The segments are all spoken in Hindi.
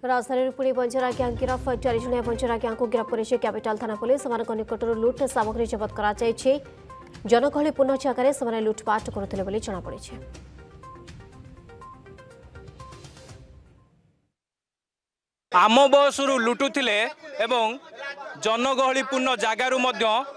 राजधानी पुणी बंजारा ग्यांग गिरफ 4 जणिया बंजारा ग्यांग को गिरफ करेছে कैपिटल थाना पुलिस निकटर लुट सामग्री जबत कर जनगहलीपूर्ण जगह से लुटपाट करुले बोली जमापड़ी। आम बसरू लुटुले एवं जनगहलीपूर्ण जगार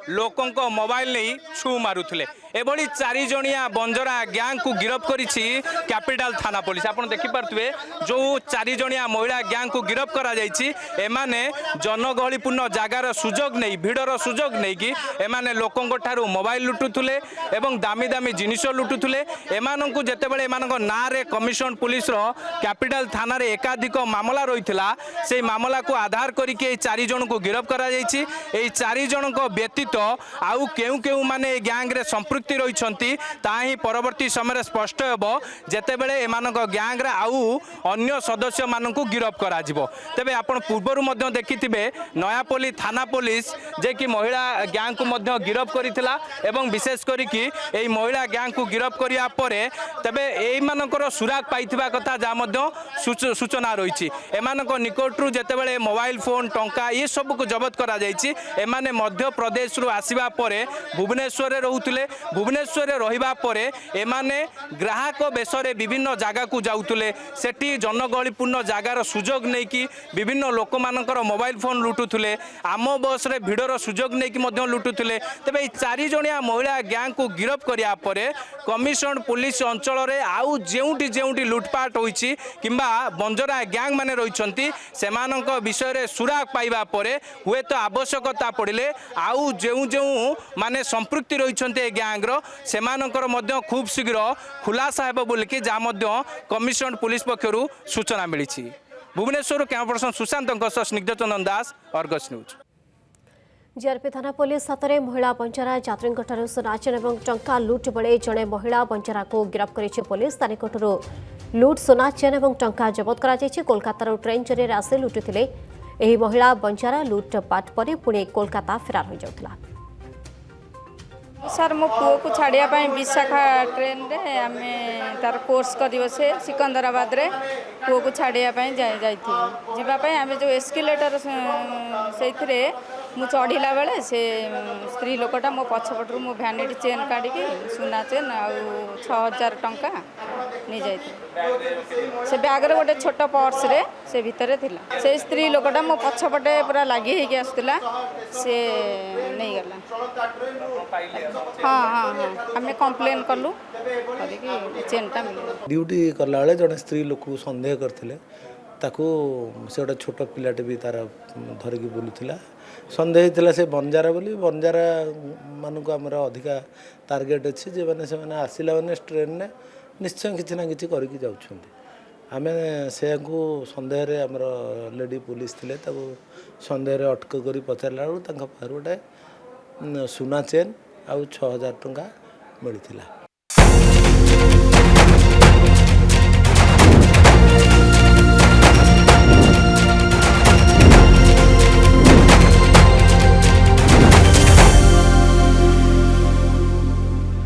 लोकों मोबाइल नहीं छू मारुले एभली 4 जणिया बंजरा ग्यांग को गिरफ करिछि कैपिटल थाना पुलिस। आप देखिपे जो 4 जणिया महिला ग्यांग को गिरफ करा जायछि एमाने जनगहलीपूर्ण जगार सुजोग नहीं भिड़र सुजोग नहीं कि एमाने लोकों ठारू मोबाइल लुटुले एवं दामी दामी जिनिस लुटुले। एमानंकु जेतेबेले एमानक नारे कमिशन पुलिस रो कैपिटल थाना रे एकाधिक मामला रहितला से मामला को आधार करके 4 जन को गिरफ करा जायछि। एई 4 जन को व्यतीत आउ केउ केउ माने ग्यांग रे संपृक्ति रहिछंती ताही परवर्ती समय स्पष्ट हेबो जेतेबेले एमानक ग्यांग रे आउ अन्य सदस्य मानकु गिरफ करा जिवो। तबे आपण पूर्वरु मध्ये देखिथिबे नयापल्ली थाना पुलिस जे कि महिला ग्यांग को मध्ये गिरफ करिथिला एवं विशेष करिकि एई महिला ग्यांग को गिरफ करिया परे तबे एई मानकर सुराग पाइथिबा कथा जा मध्ये सूचना रहिछि। एमानक निकटरू जेतेबेले मोबाइल फोन टंका ये सब को जबत करा जायछि। एमाने मध्य प्रदेश रु आसीबा परे भुवनेश्वर रे रहुतले भुवनेश्वर रे रहिबा परे एमाने ग्राहक बेसरे विभिन्न जगह को जाउतले सेठी जनगहलीपूर्ण जगार सुजोग नहीं कि विभिन्न लोक मानकर मोबाइल फोन लुटुले आम बस रे भिड़र सुजोग नहीं कि मध्य लुटुले। तबे 4 जणिया महिला ग्यांग को गिरफ करिया परे कमिशन पुलिस अंचल रे आउ जेउटी जेउटी लुटपाट होइछि किंबा बंजरा ग्यांग माने रहिछंती सेमानक विषय रे सुराग पाइबा परे हुए तो आवश्यकता पड़िले आउ जेउ जेउ माने संपृक्ति रहिछंती ग्यांग रो सेमानकर मध्य खूब शीघ्र खुलासा हेबो बोलिकि जा मध्य कमिशन पुलिस पक्षरु सूचना मिलिछि। भुवनेश्वर कैमरा पर्सन सुशांत स्निग्ध चंदन दास अर्गस न्यूज। जीआरपी थाना पुलिस हाथ में महिला बंजारा यात्री सुनाचेन और टंका लुट बेले जड़े महिला बंजारा को गिरफ कर पुलिस निकटर लुट सुनाचेन और टंका जबत कर कोलकाता ट्रेन जरिए आसे लुटुले महिला बंजारा लुटपाट पर पुणे कोलकाता फेरार हो जाता। सर मो पुओ को छाड़िया विशाखा ट्रेन रे आम तार कोर्स कर से सिकंदराबाद रे पुओ को छाड़िया जावाई आम जो एस्किलेटर से मु चढ़ला बेले से स्त्री लोकटा मो पछपटू मो भैनिटी चेन काढ़ी सुना चेन आ 6000 टंका नहीं जाती से बैग्रे गोटे छोट पर्स रे से भितर थिला से स्त्री लोकटा मो पछपटे पूरा लगी होगी आसला से नहीं गला। हाँ हाँ हाँ आम कम्प्लेन कलु चेनटा मिल ड्यूटी कला बेले जड़े स्त्री लोक सन्देह करते ताकू से गोटे छोट पिलाटे भी तार धरिकी बुलूला सन्देह होता से बंजारा बोली बंजारा मानक आमर अधिका टार्गेट अच्छे जे मैंने से आसला मैंने ट्रेन ने निश्चय किसी ना कि करके जाऊँ आम से सन्देह आमर लेडी पुलिस थे सन्देह अटक कर पचारा बेलू गोटे सुना चेन आउ 6000 टंका मिलता।